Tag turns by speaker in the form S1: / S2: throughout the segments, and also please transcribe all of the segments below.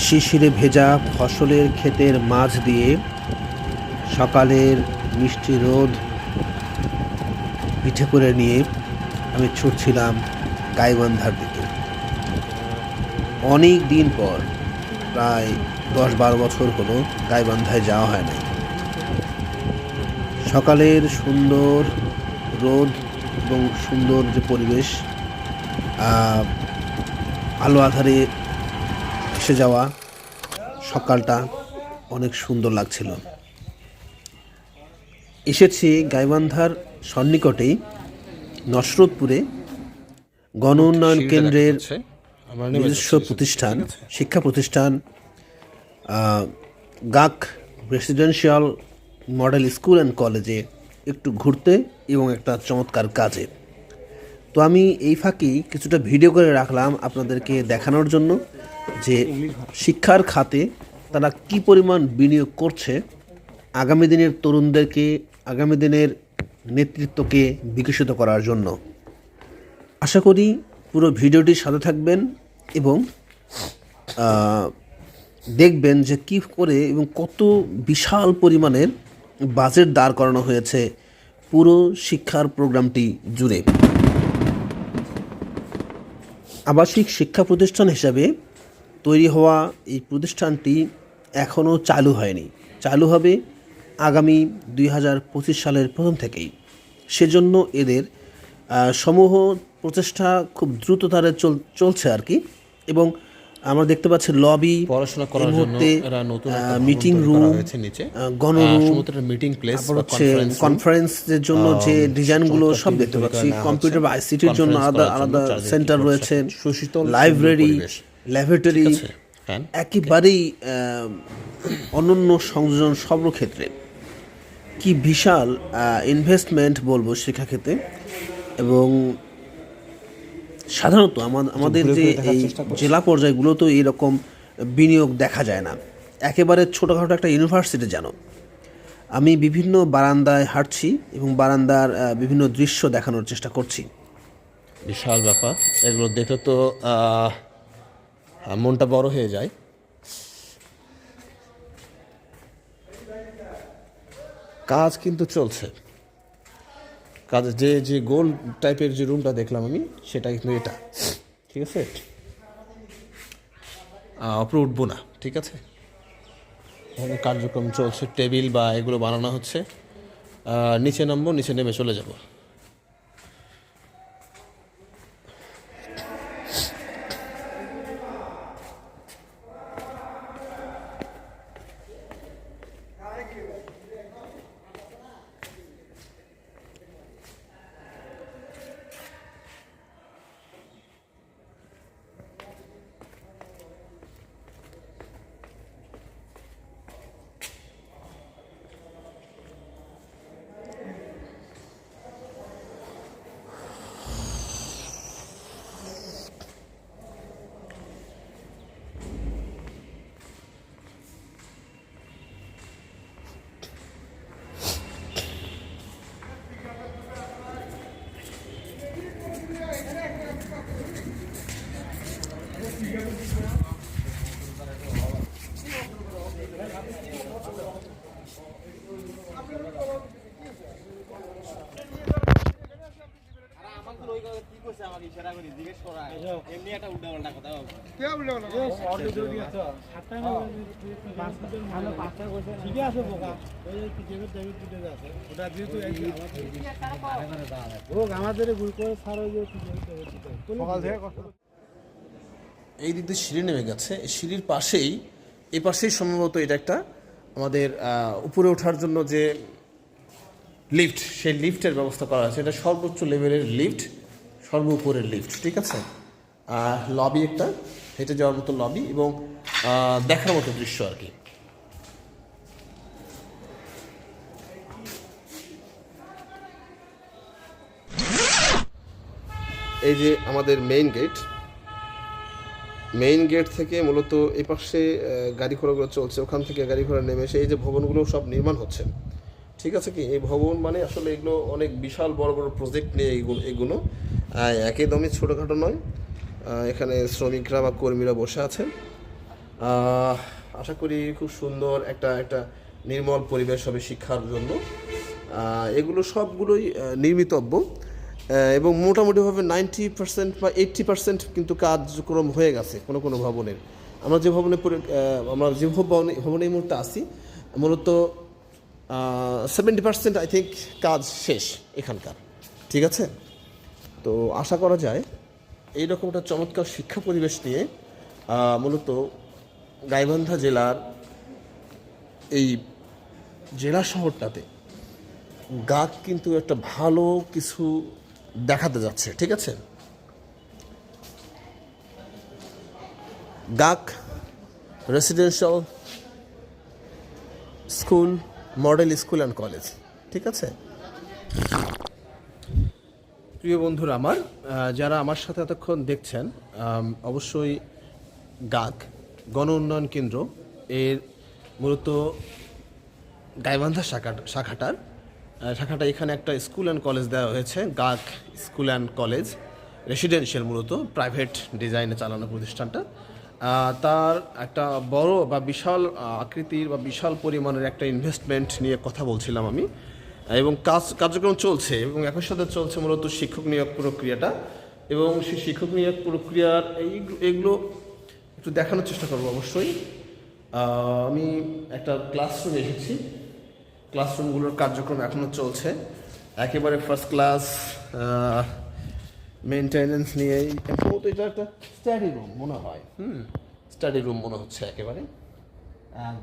S1: শিশিরে ভেজা ফসলের ক্ষেতের মাঝ দিয়ে সকালের মিষ্টি রোদ পিঠে করে নিয়ে আমি ছুটছিলাম গাইবান্ধার দিকে। অনেক দিন পর, প্রায় 10-12 বছর হলো গাইবান্ধায় যাওয়া হয় নাই। সকালের সুন্দর রোদ এবং সুন্দর যে পরিবেশ, আলো আঁধারে এসে যাওয়া সকালটা অনেক সুন্দর লাগছিল। এসেছি গাইবান্ধার সন্নিকটেই নসরতপুরে গণ উন্নয়ন কেন্দ্রের নিজস্ব প্রতিষ্ঠান, শিক্ষা প্রতিষ্ঠান গাক রেসিডেন্সিয়াল মডেল স্কুল অ্যান্ড কলেজে একটু ঘুরতে এবং একটা চমৎকার কাজে। তো আমি এই ফাঁকেই কিছুটা ভিডিও করে রাখলাম আপনাদেরকে দেখানোর জন্য যে শিক্ষার খাতে তারা কি পরিমাণ বিনিয়োগ করছে আগামী দিনের তরুণদেরকে, আগামী দিনের নেতৃত্বকে বিকশিত করার জন্য। আশা করি পুরো ভিডিওটির সাথে থাকবেন এবং দেখবেন যে কী করে এবং কত বিশাল পরিমাণের বাজেট দাঁড় করানো হয়েছে পুরো শিক্ষার প্রোগ্রামটি জুড়ে। আবাসিক শিক্ষা প্রতিষ্ঠান হিসাবে তৈরি হওয়া এই প্রতিষ্ঠানটি এখনও চালু হয়নি, চালু হবে আগামী 2025 সালের প্রথম থেকেই। সেজন্য এদের সমূহ প্রচেষ্টা খুব দ্রুততারে চলছে আর কি। এবং আমরা দেখতে পাচ্ছি লবি,
S2: পড়াশোনা করার জন্য
S1: মিটিং রুম, গণরুম,
S2: মিটিং প্লেস,
S1: কনফারেন্সের জন্য যে ডিজাইনগুলো সব দেখতে পাচ্ছি। কম্পিউটার বা আইসিটির জন্য আলাদা আলাদা সেন্টার রয়েছে, লাইব্রেরি, ল্যাবরেটরি, একেবারেই অনন্য সংযোজন সর্বক্ষেত্রে। কি বিশাল ইনভেস্টমেন্ট বলবো শিক্ষাক্ষেত্রে। এবং সাধারণত আমাদের যে এই জেলা পর্যায়গুলোতেও এইরকম বিনিয়োগ দেখা যায় না। একেবারে ছোটোখাটো একটা ইউনিভার্সিটি যেন। আমি বিভিন্ন বারান্দায় হাঁটছি এবং বারান্দার বিভিন্ন দৃশ্য দেখানোর চেষ্টা করছি।
S2: বিশাল ব্যাপার, এগুলো দেখলে তো মনটা বড় হয়ে যায়। কাজ কিন্তু চলছে। কাজ যে গোল টাইপের যে রুমটা দেখলাম আমি, সেটা কিন্তু এটা, ঠিক আছে। অপরে উঠবো না, ঠিক আছে। এখানে কার্যক্রম চলছে, টেবিল বা এগুলো বানানো হচ্ছে। নিচে নামবো, নিচে নেমে চলে যাব। এই দিক দিয়ে সিঁড়ি নেমে গেছে, সিঁড়ির পাশেই, এই পাশেই সম্ভবত এটা একটা আমাদের উপরে ওঠার জন্য যে লিফট, সেই লিফটের ব্যবস্থা করা আছে। এটা সর্বোচ্চ লেভেলের লিফট, সর্ব উপরের লিফট, ঠিক আছে। লবি একটা, হেঁটে যাওয়ার মতো লবি এবং দেখার মতো দৃশ্য আর কি। এই যে আমাদের মেইন গেট থেকে মূলত এই পাশে গাড়ি ঘোড়াগুলো চলছে, ওখান থেকে গাড়ি ঘোড়া নেমে এসে এই যে ভবনগুলো সব নির্মাণ হচ্ছে, ঠিক আছে। কি এই ভবন মানে আসলে এগুলো অনেক বিশাল বড় বড় প্রজেক্ট নিয়ে এগুলো একদমই ছোটোখাটো নয়। এখানে শ্রমিকরা বা কর্মীরা বসে আছেন আশা করি খুব সুন্দর একটা একটা নির্মল পরিবেশ হবে শিক্ষার জন্য। এগুলো সবগুলোই নির্মিতব্য এবং মোটামুটিভাবে 90% বা 80% কিন্তু কার্যক্রম হয়ে গেছে কোনো কোনো ভবনের। আমরা যে ভবনে এই মুহূর্তে আছি মূলত 70% আই থিঙ্ক কাজ শেষ এখানকার, ঠিক আছে। তো আশা করা যায় এইরকম একটা চমৎকার শিক্ষা পরিবেশ নিয়ে মূলত গাইবান্ধা জেলার এই জেলা শহরটাতে গাক কিন্তু একটা ভালো কিছু দেখাতে যাচ্ছে, ঠিক আছে। গাক residential school, model school and college, ঠিক আছে। প্রিয় বন্ধুরা আমার, যারা আমার সাথে এতক্ষণ দেখছেন, অবশ্যই গাক গণ উন্নয়ন কেন্দ্র এর মূলত গাইবান্ধা শাখাটা এখানে একটা স্কুল অ্যান্ড কলেজ দেওয়া হয়েছে। গাক স্কুল অ্যান্ড কলেজ রেসিডেন্সিয়াল, মূলত প্রাইভেট ডিজাইনে চালানো প্রতিষ্ঠানটা। তার একটা বড় বা বিশাল আকৃতির বা বিশাল পরিমাণের একটা ইনভেস্টমেন্ট নিয়ে কথা বলছিলাম আমি, এবং কার্যক্রম চলছে এবং একই সাথে চলছে মূলত শিক্ষক নিয়োগ প্রক্রিয়াটা। এবং সেই শিক্ষক নিয়োগ প্রক্রিয়ার এগুলো একটু দেখানোর চেষ্টা করবো অবশ্যই। আমি একটা ক্লাসরুমে এসেছি, ক্লাসরুমগুলোর কার্যক্রম এখনও চলছে একেবারে ফার্স্ট ক্লাস মেনটেনেন্স নিয়েই। সম্ভবত এটা একটা স্টাডি রুম মনে হয়, স্টাডি রুম মনে হচ্ছে, একেবারে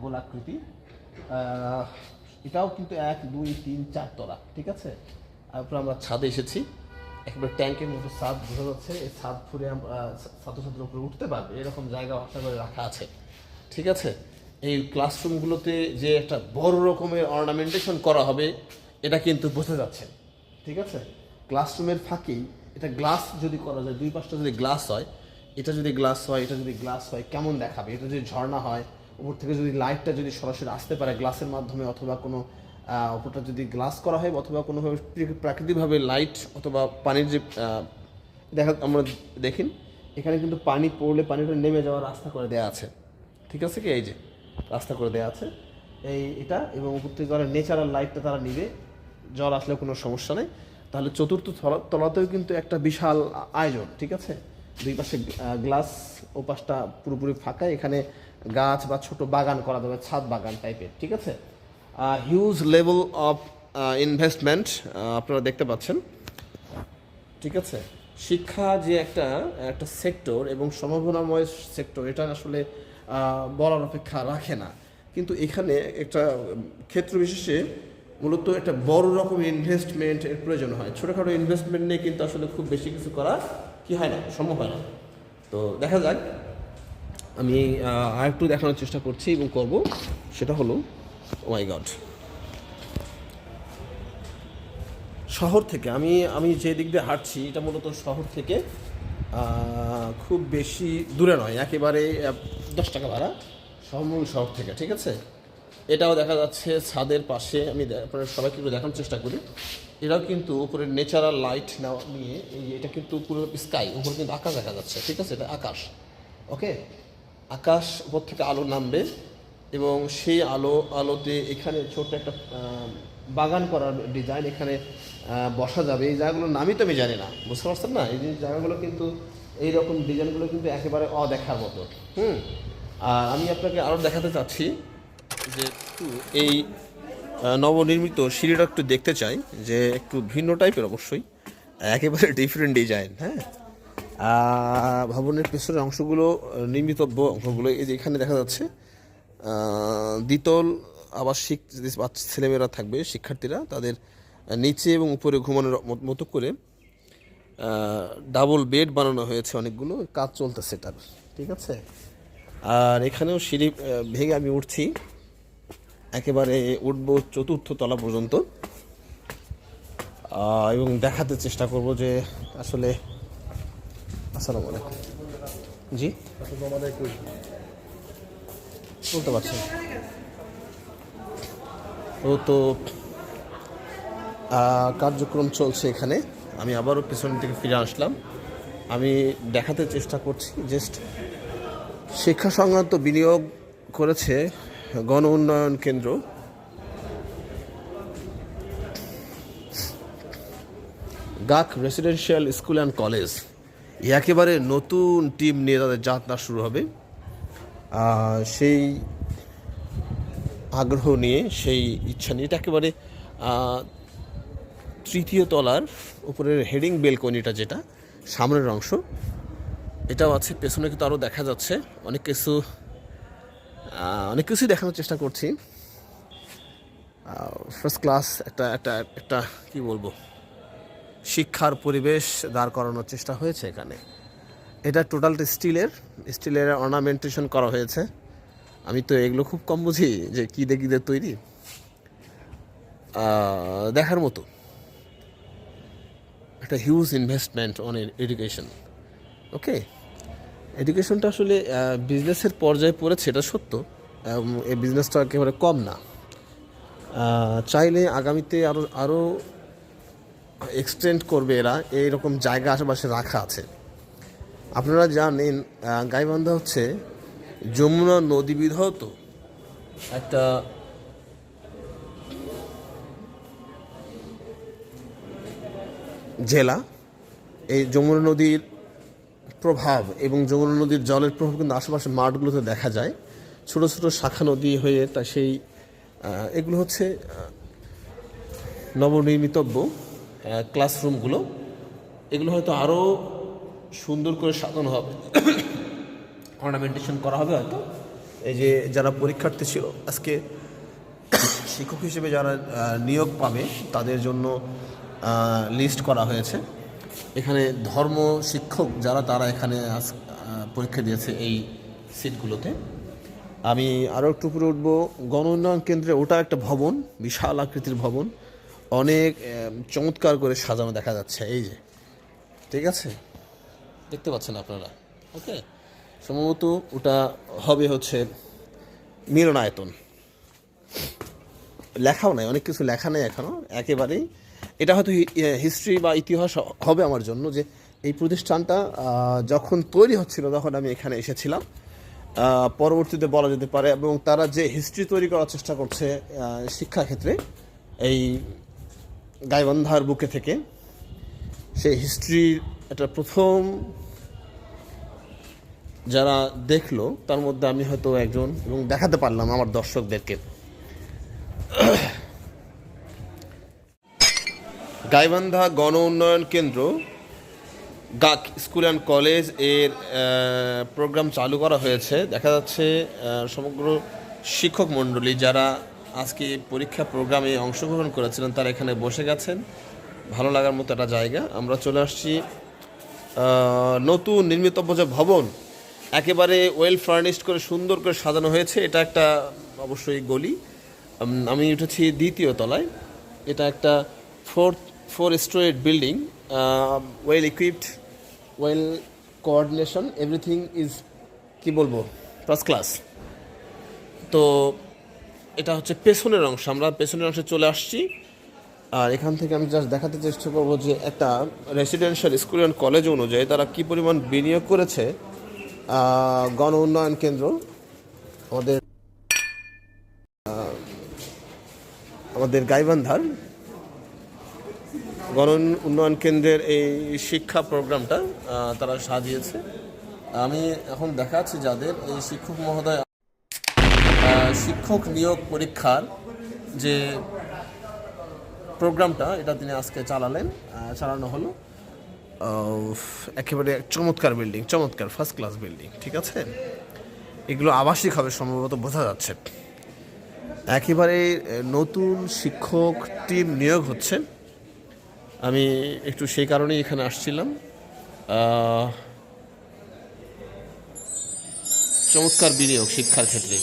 S2: গোলাকৃতি। এটাও কিন্তু 1 2 3 4 তলা, ঠিক আছে। তারপর আমরা ছাদে এসেছি, একেবারে ট্যাঙ্কের মতো ছাদ বোঝা যাচ্ছে। এই ছাদ ফুরে ছাত্রছাত্রীর উপরে উঠতে পারবে এরকম জায়গা আশা করে রাখা আছে, ঠিক আছে। এই ক্লাসরুমগুলোতে যে একটা বড় রকমের অর্নামেন্টেশন করা হবে এটা কিন্তু বোঝা যাচ্ছে, ঠিক আছে। ক্লাসরুমের ফাঁকেই এটা গ্লাস যদি করা যায়, 2 পাশটা যদি গ্লাস হয়, এটা যদি গ্লাস হয়, এটা যদি গ্লাস হয় কেমন দেখাবে। এটা যদি ঝর্ণা হয়, উপর থেকে যদি লাইটটা যদি সরাসরি আসতে পারে গ্লাসের মাধ্যমে, অথবা কোনো উপরটা যদি গ্লাস করা হয়, অথবা কোনোভাবে প্রাকৃতিকভাবে লাইট অথবা পানির যে আমরা দেখিন এখানে কিন্তু পানি পড়লে পানিটা নেমে যাওয়ার রাস্তা করে দেওয়া আছে, ঠিক আছে কি, এই যে রাস্তা করে দেওয়া আছে এটা। এবং উপর থেকে যারা ন্যাচারাল লাইটটা তারা নিবে, জল আসলে কোনো সমস্যা নেই। তাহলে চতুর্থ তলাতেও কিন্তু একটা বিশাল আয়োজন, ঠিক আছে। 2 পাশে গ্লাস, ও পাশটা পুরোপুরি ফাঁকা, এখানে গাছ বা ছোট বাগান করা যাবে, ছাদ বাগান টাইপের, ঠিক আছে। হিউজ লেভেল অফ ইনভেস্টমেন্ট আপনারা দেখতে পাচ্ছেন, ঠিক আছে। শিক্ষা যে একটা সেক্টর এবং সম্ভাবনাময় সেক্টর, এটা আসলে বলার অপেক্ষা রাখে না। কিন্তু এখানে একটা ক্ষেত্র বিশেষে মূলত একটা বড় রকমের ইনভেস্টমেন্টের প্রয়োজন হয়। ছোটোখাটো ইনভেস্টমেন্ট নিয়ে কিন্তু আসলে খুব বেশি কিছু করা কি হয় না, সম্ভব হয় না। তো দেখা যাক, আমি আরেকটু দেখানোর চেষ্টা করছি এবং করব, সেটা হলো ও মাই গড, শহর থেকে আমি যে দিক দিয়ে হাঁটছি এটা মূলত শহর থেকে খুব বেশি দূরে নয়, একেবারে 10 টাকা ভাড়া শহর থেকে, ঠিক আছে। এটাও দেখা যাচ্ছে ছাদের পাশে। আমি আপনারা সবাইকে একটু দেখানোর চেষ্টা করি। এটাও কিন্তু উপরে ন্যাচারাল লাইট নেওয়া নিয়ে এটা কিন্তু পুরো স্কাই, উপরে কিন্তু আকাশ দেখা যাচ্ছে, ঠিক আছে। এটা আকাশ, ওকে। আকাশ উপর থেকে আলো নামবে এবং সেই আলোতে এখানে ছোট্ট একটা বাগান করার ডিজাইন, এখানে বসা যাবে। এই জায়গাগুলোর নামই তো আমি জানি না, বুঝতে পারছেন না। এই জায়গাগুলো কিন্তু এইরকম ডিজাইনগুলো কিন্তু একেবারে অদেখার মতো। আর আমি আপনাকে আরও দেখাতে চাচ্ছি যে এই নবনির্মিত সিঁড়িটা একটু দেখতে চাই, যে একটু ভিন্ন টাইপের, অবশ্যই একেবারে ডিফারেন্ট ডিজাইন। হ্যাঁ, ভবনের পেছনের অংশগুলো, নির্মিতব্য অংশগুলো, এই যে এখানে দেখা যাচ্ছে দ্বিতল আবাসিক যে ছেলেমেয়েরা থাকবে, শিক্ষার্থীরা, তাদের নিচে এবং উপরে ঘুমানোর মতো করে ডাবল বেড বানানো হয়েছে অনেকগুলো, কাজ চলতেছে এটার, ঠিক আছে। আর এখানেও সিঁড়ি ভেঙে আমি উঠছি, একেবারে উঠবো 4র্থ তলা পর্যন্ত, এবং দেখাতে চেষ্টা করব যে আসলে। আসসালামু আলাইকুম, জি বলতে পারছি তো কার্যক্রম চলছে এখানে। আমি আবারও পেছনের দিকে ফিরে আসলাম। আমি দেখাতে চেষ্টা করছি জাস্ট শিক্ষা সংক্রান্ত বিনিয়োগ করেছে গণ উন্নয়ন কেন্দ্র। গাক রেসিডেন্সিয়াল স্কুল অ্যান্ড কলেজ একেবারে নতুন টিম নিয়ে তাদের যাত্রা শুরু হবে। সেই আগ্রহ নিয়ে, সেই ইচ্ছা নিয়ে, এটা একেবারে তৃতীয় তলার উপরের হেডিং বেলকনিটা, যেটা সামনের অংশ, এটাও আছে। পেছনে কিন্তু আরও দেখা যাচ্ছে অনেক কিছুই দেখানোর চেষ্টা করছি। ফার্স্ট ক্লাস একটা কি বলবো, শিক্ষার পরিবেশ দাঁড় করানোর চেষ্টা হয়েছে এখানে। এটা টোটালটা স্টিলের অর্নামেন্টেশন করা হয়েছে। আমি তো এগুলো খুব কম বুঝি যে কী দিয়ে তৈরি, দেখার মতো একটা হিউজ ইনভেস্টমেন্ট অন এডুকেশন। ওকে, এডুকেশনটা আসলে বিজনেসের পর্যায়ে পড়েছে, এটা সত্য। এই বিজনেসটা একেবারে কম না। চাইলে আগামীতে আরও এক্সটেন্ড করবে এরা, এইরকম জায়গা আশেপাশে রাখা আছে। আপনারা জানেন গাইবান্ধা হচ্ছে যমুনা নদী বিধৌত একটা জেলা। এই যমুনা নদীর প্রভাব এবং যমুনা নদীর জলের প্রভাব কিন্তু আশেপাশে মাঠগুলোতে দেখা যায়। ছোট ছোট শাখা নদী হয়ে তা সেই এগুলো হচ্ছে নবনির্মিতব্য ক্লাসরুমগুলো। এগুলো হয়তো আরও সুন্দর করে সাজানো হবে, অর্নামেন্টেশন করা হবে হয়তো। এই যে যারা পরীক্ষার্থী ছিল আজকে শিক্ষক হিসেবে যারা নিয়োগ পাবে তাদের জন্য লিস্ট করা হয়েছে। এখানে ধর্ম শিক্ষক যারা, তারা এখানে পরীক্ষা দিয়েছে এই সিটগুলোতে। আমি আরও একটু উপরে উঠবো। গণ উন্নয়ন কেন্দ্রে ওটা একটা ভবন, বিশাল আকৃতির ভবন, অনেক চমৎকার করে সাজানো দেখা যাচ্ছে। এই যে, ঠিক আছে, দেখতে পাচ্ছেন আপনারা। ওকে, সম্ভবত ওটা হবে হচ্ছে মিলনায়তন। লেখাও নাই, অনেক কিছু লেখা নেই এখনও একেবারেই। এটা হয়তো হিস্ট্রি বা ইতিহাস হবে আমার জন্য, যে এই প্রতিষ্ঠানটা যখন তৈরি হচ্ছিল তখন আমি এখানে এসেছিলাম। পরবর্তীতে বলা যেতে পারে, এবং তারা যে হিস্ট্রি তৈরি করার চেষ্টা করছে শিক্ষাক্ষেত্রে এই গাইবান্ধার বুকে থেকে, সেই হিস্ট্রির একটা প্রথম যারা দেখলো তার মধ্যে আমি হয়তো একজন, এবং দেখাতে পারলাম আমার দর্শকদেরকে। গাইবান্ধা গণ উন্নয়ন কেন্দ্র গাক স্কুল অ্যান্ড কলেজ এর প্রোগ্রাম চালু করা হয়েছে। দেখা যাচ্ছে সমগ্র শিক্ষক মণ্ডলী যারা আজকে পরীক্ষা প্রোগ্রামে অংশগ্রহণ করেছিলেন তারা এখানে বসে গেছেন। ভালো লাগার মতো একটা জায়গা। আমরা চলে আসছি নতুন নির্মিতব্য যে ভবন, একেবারে ওয়েল ফার্নিশড করে সুন্দর করে সাজানো হয়েছে। এটা একটা অবশ্যই গলি। আমি উঠেছি দ্বিতীয় তলায়। এটা একটা four storeyed building, well equipped, well coordination, everything is কি বলবো, ফার্স্ট ক্লাস। তো এটা হচ্ছে পেছনের অংশ। আমরা পেছনের অংশে চলে আসছি। আর এখান থেকে আমি জাস্ট দেখাতে চেষ্টা করবো যে একটা রেসিডেন্সিয়াল স্কুল অ্যান্ড কলেজ অনুযায়ী তারা কী পরিমাণ বিনিয়োগ করেছে গণ উন্নয়ন কেন্দ্র আমাদের গাইবান্ধার গণ উন্নয়ন কেন্দ্রের এই শিক্ষা প্রোগ্রামটা তারা সাজিয়েছে। আমি এখন দেখাচ্ছি যাদের এই শিক্ষক মহোদয় শিক্ষক নিয়োগ পরীক্ষার যে প্রোগ্রামটা, এটা তিনি আজকে চালানো হলো। একেবারে চমৎকার বিল্ডিং, চমৎকার ফার্স্ট ক্লাস বিল্ডিং, ঠিক আছে। এগুলো আবাসিক হবে সম্ভবত, বোঝা যাচ্ছে। একেবারে নতুন শিক্ষক টিম নিয়োগ হচ্ছে। আমি একটু সেই কারণেই এখানে আসছিলাম। চমৎকার বিনিয়োগ শিক্ষার ক্ষেত্রে।